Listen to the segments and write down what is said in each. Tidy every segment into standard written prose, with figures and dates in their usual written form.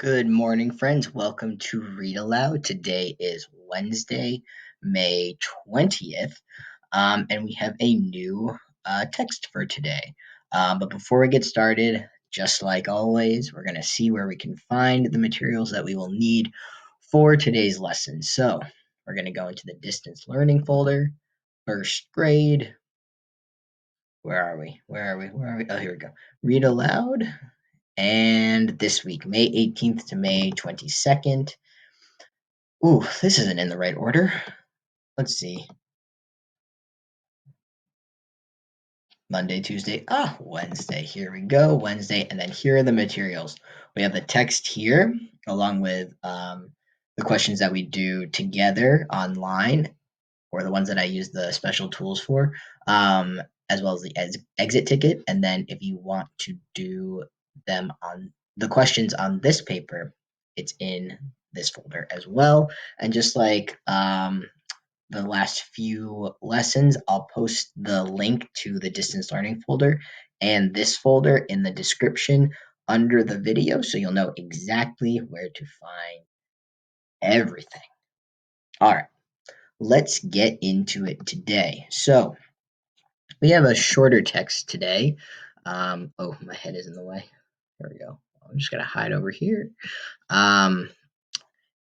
Good morning, friends. Welcome to Read Aloud. Today is Wednesday, May 20th, and we have a new text for today. But before we get started, just like always, we're going to see where we can find the materials that we will need for today's lesson. So we're going to go into the distance learning folder, first grade. Where are we? Where are we? Where are we? Oh, here we go. Read Aloud. And this week, May 18th to May 22nd. Ooh, this isn't in the right order. Let's see. Monday, Tuesday, Wednesday. Here we go, Wednesday. And then here are the materials. We have the text here, along with the questions that we do together online, or the ones that I use the special tools for, as well as the exit ticket. And then if you want to do them on the questions on this paper, it's in this folder as well. And just like the last few lessons, I'll post the link to the distance learning folder and this folder in the description under the video, so you'll know exactly where to find everything. All right, let's get into it today. So we have a shorter text today. Oh, my head is in the way. There we go. I'm just gonna hide over here. Um,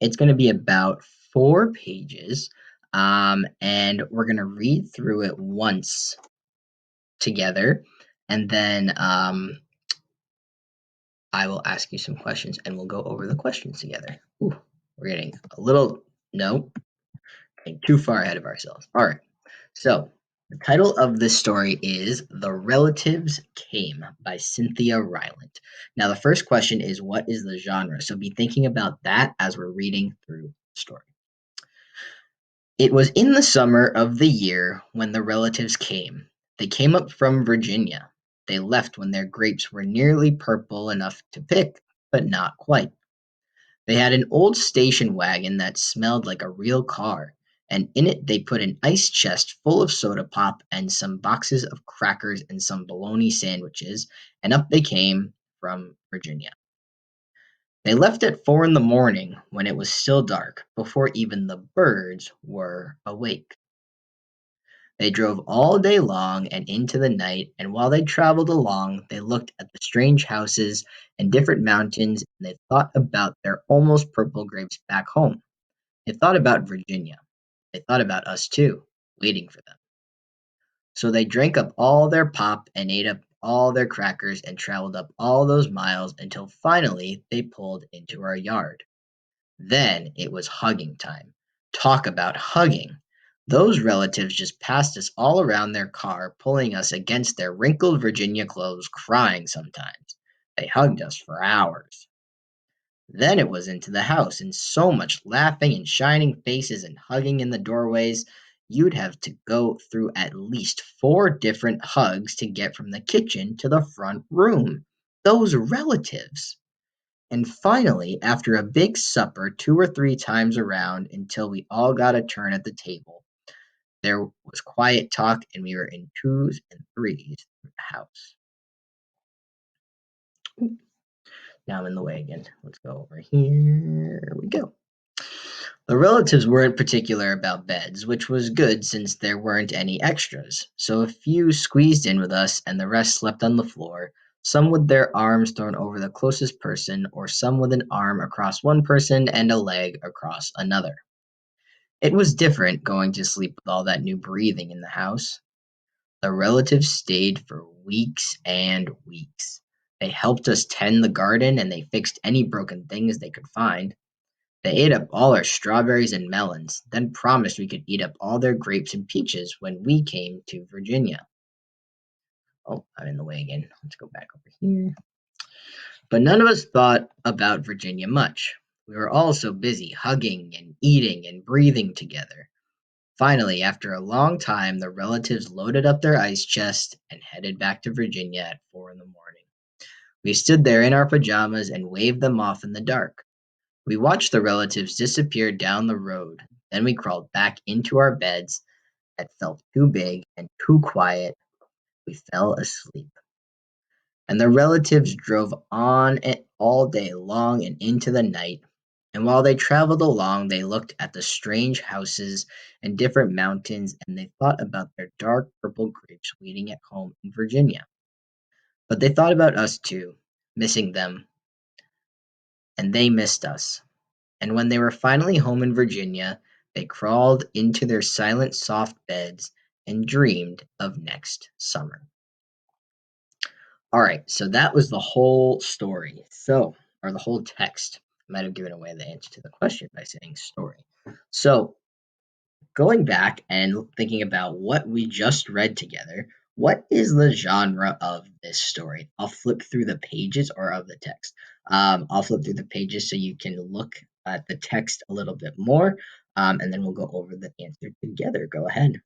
it's gonna be about 4 pages, and we're gonna read through it once together, and then I will ask you some questions, and we'll go over the questions together. Ooh, we're getting a little getting too far ahead of ourselves. All right, so the title of this story is "The Relatives Came" by Cynthia Rylant. Now, the first question is, what is the genre? So be thinking about that as we're reading through the story. It was in the summer of the year when the relatives came. They came up from Virginia. They left when their grapes were nearly purple enough to pick, but not quite. They had an old station wagon that smelled like a real car, and in it they put an ice chest full of soda pop and some boxes of crackers and some bologna sandwiches, and up they came from Virginia. They left at 4 in the morning when it was still dark, before even the birds were awake. They drove all day long and into the night, and while they traveled along, they looked at the strange houses and different mountains, and they thought about their almost purple grapes back home. They thought about Virginia. They thought about us too, waiting for them. So they drank up all their pop and ate up all their crackers and traveled up all those miles until finally they pulled into our yard. Then it was hugging time. Talk about hugging. Those relatives just passed us all around their car, pulling us against their wrinkled Virginia clothes, crying sometimes. They hugged us for hours. Then it was into the house, and so much laughing and shining faces and hugging in the doorways. You'd have to go through at least 4 different hugs to get from the kitchen to the front room. Those relatives. And finally, after a big supper 2 or 3 times around until we all got a turn at the table, there was quiet talk and we were in twos and threes through the house. Now I'm in the way again. Let's go over here. We go. The relatives weren't particular about beds, which was good since there weren't any extras. So a few squeezed in with us and the rest slept on the floor, some with their arms thrown over the closest person, or some with an arm across one person and a leg across another. It was different going to sleep with all that new breathing in the house. The relatives stayed for weeks and weeks. They helped us tend the garden and they fixed any broken things they could find. They ate up all our strawberries and melons, then promised we could eat up all their grapes and peaches when we came to Virginia. Oh, I'm in the way again. Let's go back over here. But none of us thought about Virginia much. We were all so busy hugging and eating and breathing together. Finally, after a long time, the relatives loaded up their ice chest and headed back to Virginia at 4 in the morning. We stood there in our pajamas and waved them off in the dark. We watched the relatives disappear down the road. Then we crawled back into our beds that felt too big and too quiet. We fell asleep. And the relatives drove on all day long and into the night. And while they traveled along, they looked at the strange houses and different mountains, and they thought about their dark purple grapes waiting at home in Virginia. But they thought about us too, missing them, and they missed us. And when they were finally home in Virginia, they crawled into their silent, soft beds and dreamed of next summer. All right, so that was the whole story. Or the whole text. I might have given away the answer to the question by saying story. So, going back and thinking about what we just read together, what is the genre of this story? I'll flip through the pages or of the text. I'll flip through the pages so you can look at the text a little bit more, and then we'll go over the answer together. Go ahead.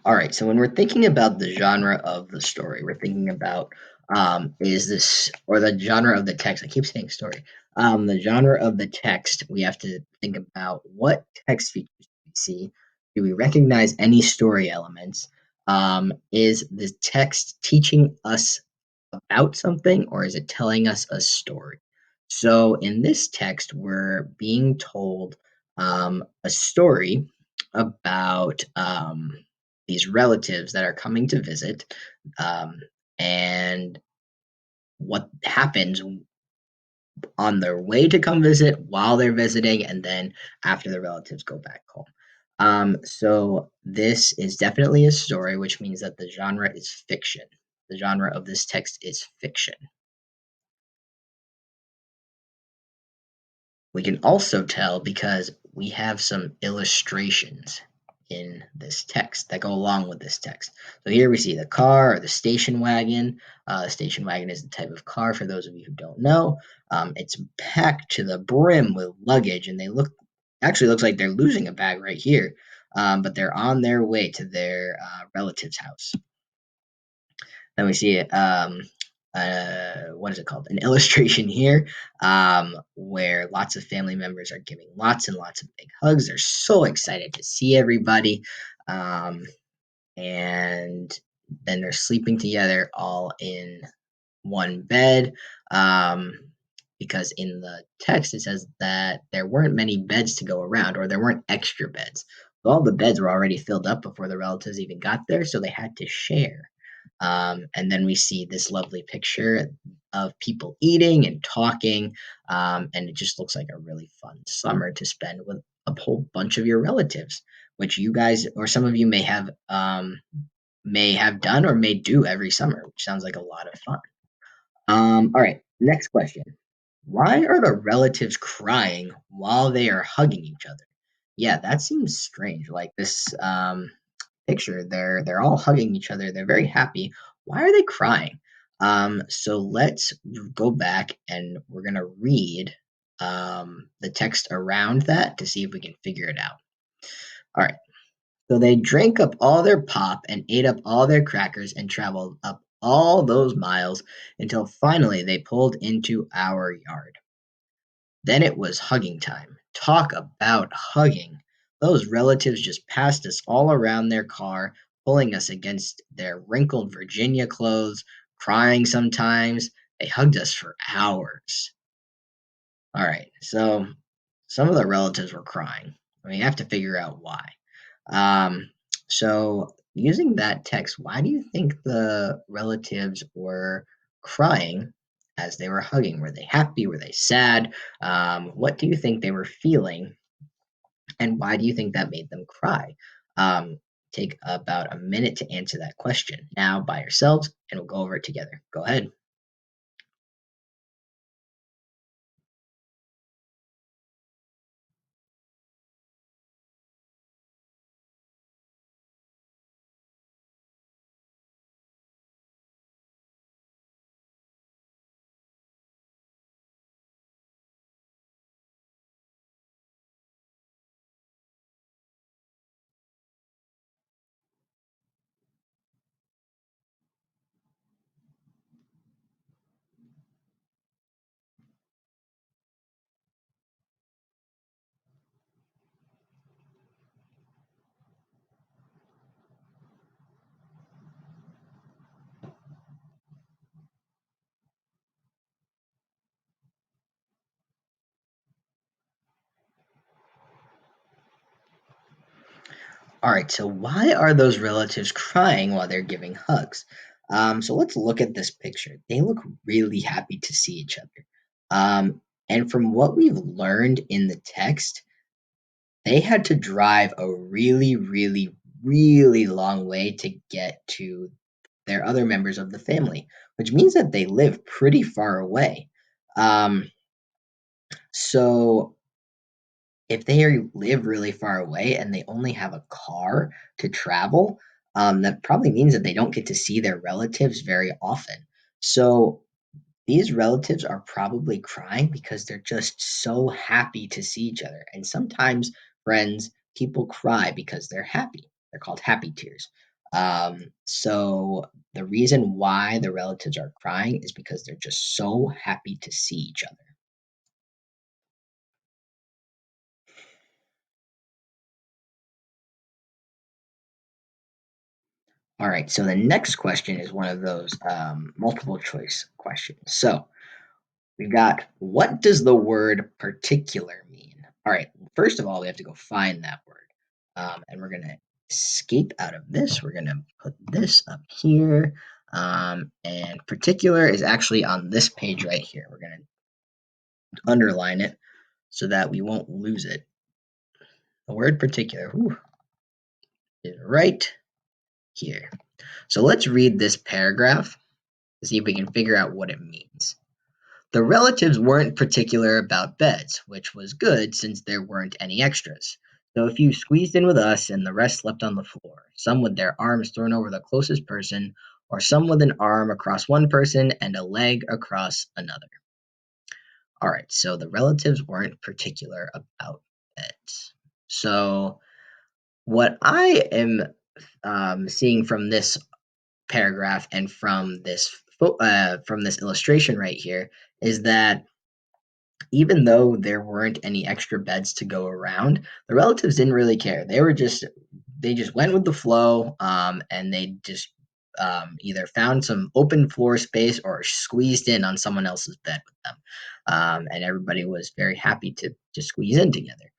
All right, so when we're thinking about the genre of the story, we're thinking about is this or the genre of the text. I keep saying story. The genre of the text, we have to think about what text features do we see. Do we recognize any story elements? Is the text teaching us about something, or is it telling us a story? So in this text, we're being told a story about these relatives that are coming to visit, um, and what happens on their way to come visit, while they're visiting, and then after the relatives go back home. So this is definitely a story, which means that the genre is fiction. The genre of this text is fiction. We can also tell because we have some illustrations in this text that go along with this text. So here we see the car or the station wagon. Station wagon is the type of car for those of you who don't know. It's packed to the brim with luggage, and they actually looks like they're losing a bag right here. But they're on their way to their relative's house. Then we see what is it called? An illustration here, where lots of family members are giving lots and lots of big hugs. They're so excited to see everybody. Um, and then they're sleeping together all in one bed. Um, because in the text it says that there weren't many beds to go around, or there weren't extra beds. So all the beds were already filled up before the relatives even got there, so they had to share. And then we see this lovely picture of people eating and talking, and it just looks like a really fun summer to spend with a whole bunch of your relatives, which you guys or some of you may have done or may do every summer, which sounds like a lot of fun. All right, next question. Why are the relatives crying while they are hugging each other? Yeah, that seems strange. Like this picture, they're all hugging each other. They're very happy. Why are they crying? So let's go back and we're gonna read the text around that to see if we can figure it out. All right. So they drank up all their pop and ate up all their crackers and traveled up all those miles until finally they pulled into our yard. Then it was hugging time. Talk about hugging. Those relatives just passed us all around their car, pulling us against their wrinkled Virginia clothes, crying sometimes. They hugged us for hours. All right, so some of the relatives were crying. We have to figure out why. Um, so using that text, why do you think the relatives were crying as they were hugging? Were they happy? Were they sad? What do you think they were feeling? And why do you think that made them cry? Um, take about a minute to answer that question now by yourselves, and we'll go over it together. Go ahead. All right, so why are those relatives crying while they're giving hugs? So let's look at this picture. They look really happy to see each other. And from what we've learned in the text, they had to drive a really, really, really long way to get to their other members of the family, which means that they live pretty far away. Um, so if they live really far away and they only have a car to travel, that probably means that they don't get to see their relatives very often. So these relatives are probably crying because they're just so happy to see each other. And sometimes, friends, people cry because they're happy. They're called happy tears. So the reason why the relatives are crying is because they're just so happy to see each other. All right, so the next question is one of those multiple choice questions. So we've got, what does the word particular mean? All right, first of all, we have to go find that word. And we're going to escape out of this. We're going to put this up here. And particular is actually on this page right here. We're going to underline it so that we won't lose it. The word particular is right here. So let's read this paragraph to see if we can figure out what it means. The relatives weren't particular about beds, which was good since there weren't any extras. So a few squeezed in with us and the rest slept on the floor, some with their arms thrown over the closest person, or some with an arm across one person and a leg across another. All right, so the relatives weren't particular about beds. So what I am seeing from this paragraph and from this illustration right here is that even though there weren't any extra beds to go around, the relatives didn't really care. They just went with the flow, and they just either found some open floor space or squeezed in on someone else's bed with them, and everybody was very happy to squeeze in together.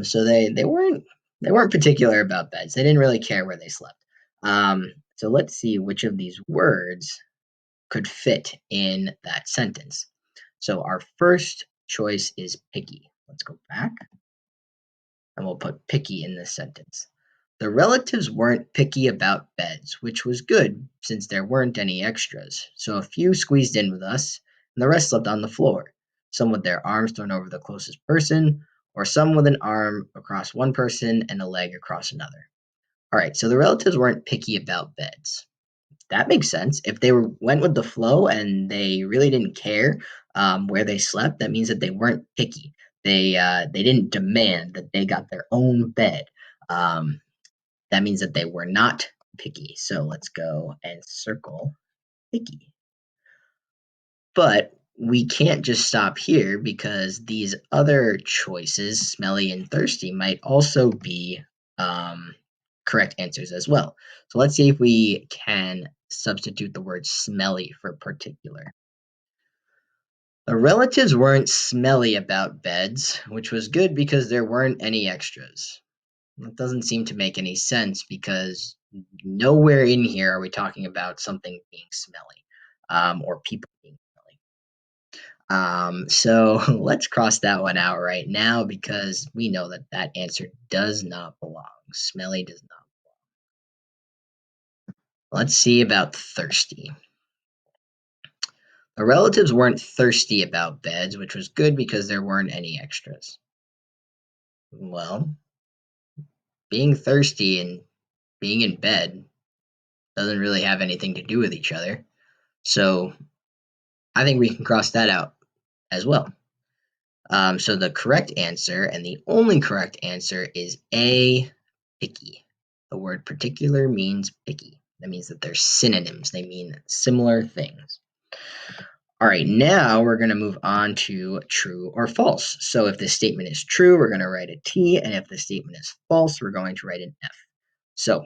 So they weren't particular about beds. They didn't really care where they slept. So let's see which of these words could fit in that sentence. So our first choice is picky. Let's go back and we'll put picky in this sentence. The relatives weren't picky about beds, which was good since there weren't any extras. So a few squeezed in with us, and the rest slept on the floor, some with their arms thrown over the closest person, or some with an arm across one person and a leg across another. All right, so the relatives weren't picky about beds. That makes sense. If they went with the flow and they really didn't care where they slept, that means that they weren't picky. They didn't demand that they got their own bed. Um, that means that they were not picky. So let's go and circle picky. But we can't just stop here because these other choices, smelly and thirsty, might also be correct answers as well. So let's see if we can substitute the word smelly for particular. The relatives weren't smelly about beds, which was good because there weren't any extras. That doesn't seem to make any sense because nowhere in here are we talking about something being smelly, or people being smelly. So let's cross that one out right now because we know that that answer does not belong. Smelly does not. Let's see about thirsty. The relatives weren't thirsty about beds, which was good because there weren't any extras. Well, being thirsty and being in bed doesn't really have anything to do with each other. So I think we can cross that out as well. So the correct answer, and the only correct answer, is A, picky. The word particular means picky. That means that they're synonyms. They mean similar things. All right, now we're going to move on to true or false. So if this statement is true, we're going to write a T, and if the statement is false, we're going to write an F. So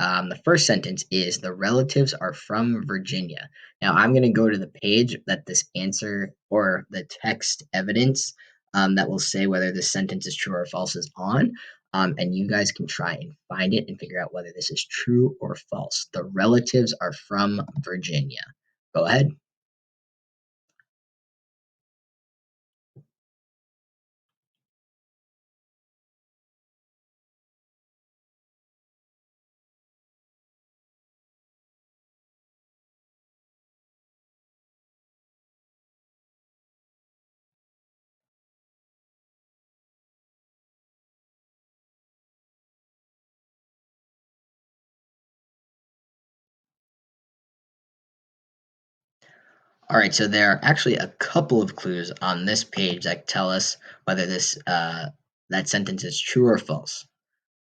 the first sentence is the relatives are from Virginia. Now I'm going to go to the page that this answer or the text evidence that will say whether this sentence is true or false is on. And you guys can try and find it and figure out whether this is true or false. The relatives are from Virginia. Go ahead. All right, so there are actually a couple of clues on this page that tell us whether this that sentence is true or false.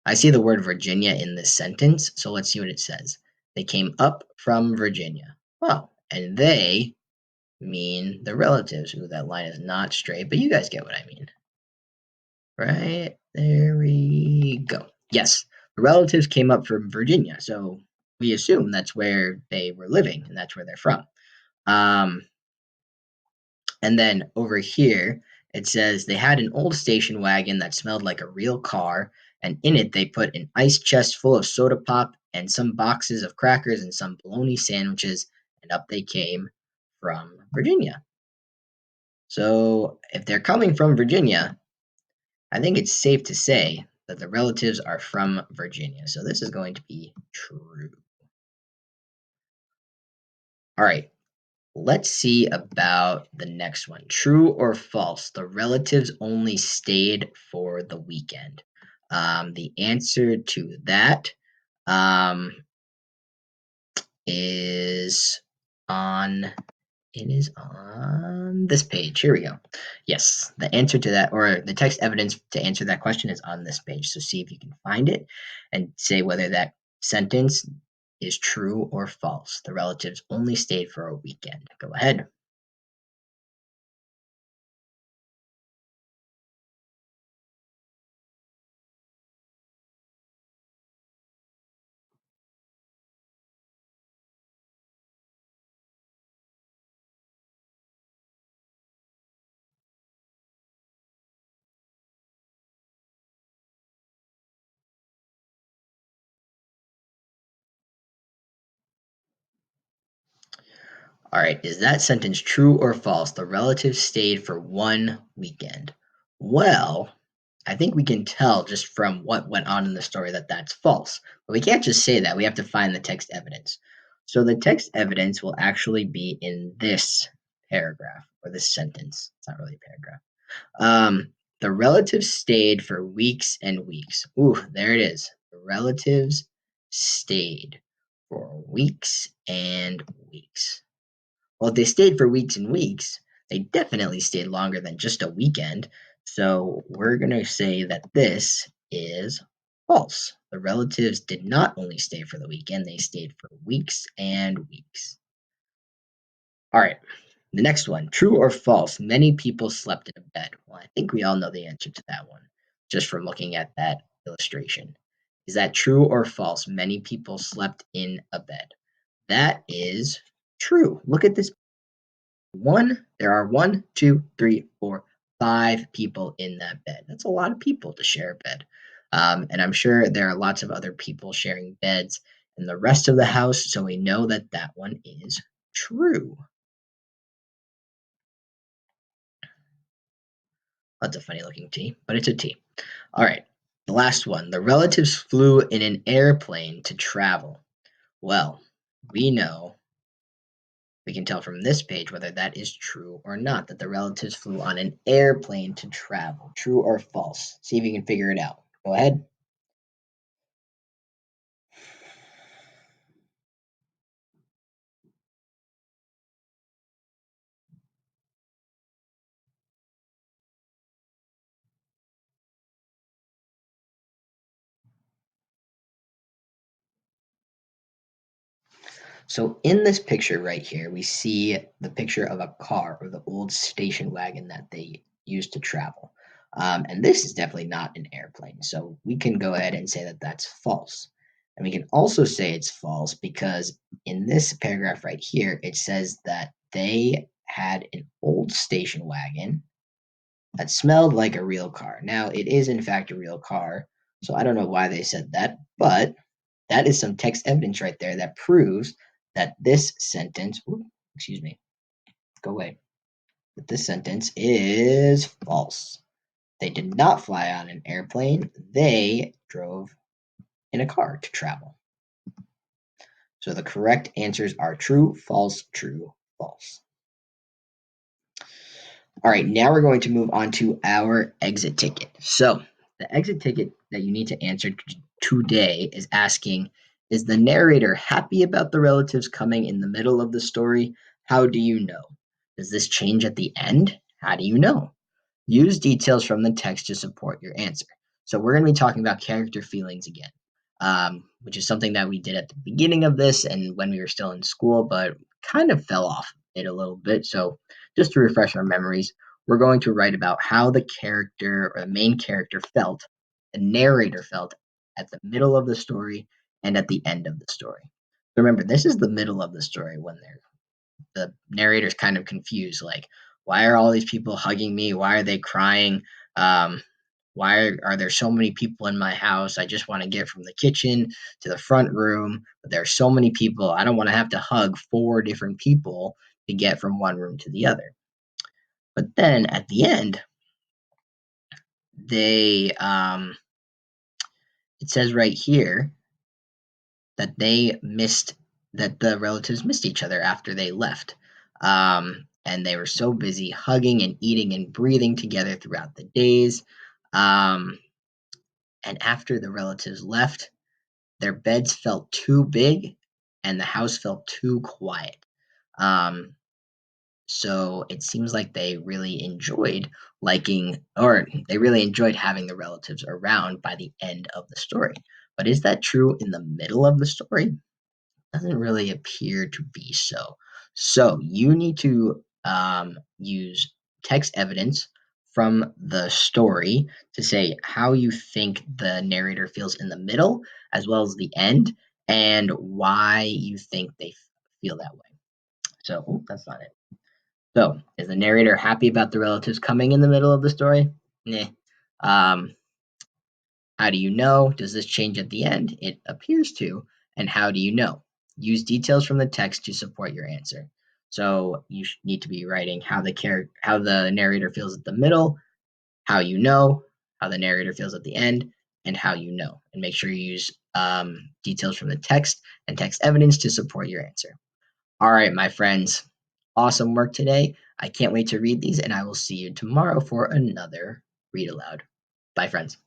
I see the word Virginia in this sentence, so let's see what it says. They came up from Virginia. Well, and they mean the relatives. Ooh, that line is not straight, but you guys get what I mean. Right? There we go. Yes, the relatives came up from Virginia, so we assume that's where they were living and that's where they're from. Um, And then over here, it says they had an old station wagon that smelled like a real car, and in it they put an ice chest full of soda pop and some boxes of crackers and some bologna sandwiches, and up they came from Virginia. So if they're coming from Virginia, I think it's safe to say that the relatives are from Virginia. So this is going to be true. All right. Let's see about the next one. True or false? The relatives only stayed for the weekend. The answer to that um, is on. It is on this page. Here we go. Yes, the answer to that, or the text evidence to answer that question, is on this page. So see if you can find it and say whether that sentence is true or false. The relatives only stayed for a weekend. Go ahead. All right, is that sentence true or false? The relatives stayed for one weekend. Well, I think we can tell just from what went on in the story that that's false. But we can't just say that. We have to find the text evidence. So the text evidence will actually be in this paragraph or this sentence. It's not really a paragraph. The relatives stayed for weeks and weeks. Ooh, there it is. The relatives stayed for weeks and weeks. Well, if they stayed for weeks and weeks, they definitely stayed longer than just a weekend. So we're going to say that this is false. The relatives did not only stay for the weekend, they stayed for weeks and weeks. All right, the next one, true or false? Many people slept in a bed. Well, I think we all know the answer to that one just from looking at that illustration. Is that true or false? Many people slept in a bed. That is true. Look at this. There are one, two, three, four, five people in that bed. That's a lot of people to share a bed. And I'm sure there are lots of other people sharing beds in the rest of the house, so we know that that one is true. That's a funny looking T, but it's a T. All right, the last one. The relatives flew in an airplane to travel. Well, we know we can tell from this page whether that is true or not, that the relatives flew on an airplane to travel. True or false? See if you can figure it out. Go ahead. So in this picture right here, we see the picture of a car or the old station wagon that they used to travel. And this is definitely not an airplane. So we can go ahead and say that that's false. And we can also say it's false because in this paragraph right here, it says that they had an old station wagon that smelled like a real car. Now, it is in fact a real car, so I don't know why they said that, but that is some text evidence right there that proves that this sentence, ooh, excuse me, go away, that this sentence is false. They did not fly on an airplane, they drove in a car to travel. So the correct answers are true, false, true, false. All right, now we're going to move on to our exit ticket. So the exit ticket that you need to answer today is asking, is the narrator happy about the relatives coming in the middle of the story? How do you know? Does this change at the end? How do you know? Use details from the text to support your answer. So we're going to be talking about character feelings again, which is something that we did at the beginning of this and when we were still in school, but kind of fell off it a little bit. So just to refresh our memories, we're going to write about how the character or the main character felt, the narrator felt at the middle of the story and at the end of the story. So remember, this is the middle of the story when the narrator's kind of confused, like, why are all these people hugging me? Why are they crying? Um, why are there so many people in my house? I just want to get from the kitchen to the front room, but there are so many people. I don't want to have to hug four different people to get from one room to the other. But then at the end, they it says right here that they missed that the relatives missed each other after they left. And they were so busy hugging and eating and breathing together throughout the days. Um, and after the relatives left, their beds felt too big and the house felt too quiet. Um, so it seems like they really enjoyed they really enjoyed having the relatives around by the end of the story. But is that true in the middle of the story? Doesn't really appear to be so. So you need to use text evidence from the story to say how you think the narrator feels in the middle as well as the end and why you think they feel that way. So that's not it. So is the narrator happy about the relatives coming in the middle of the story? Nah. Um, how do you know? Does this change at the end? It appears to. And how do you know? Use details from the text to support your answer. So you need to be writing how the narrator feels at the middle, how you know, how the narrator feels at the end, and how you know. And make sure you use details from the text and text evidence to support your answer. All right, my friends. Awesome work today. I can't wait to read these, and I will see you tomorrow for another read aloud. Bye, friends.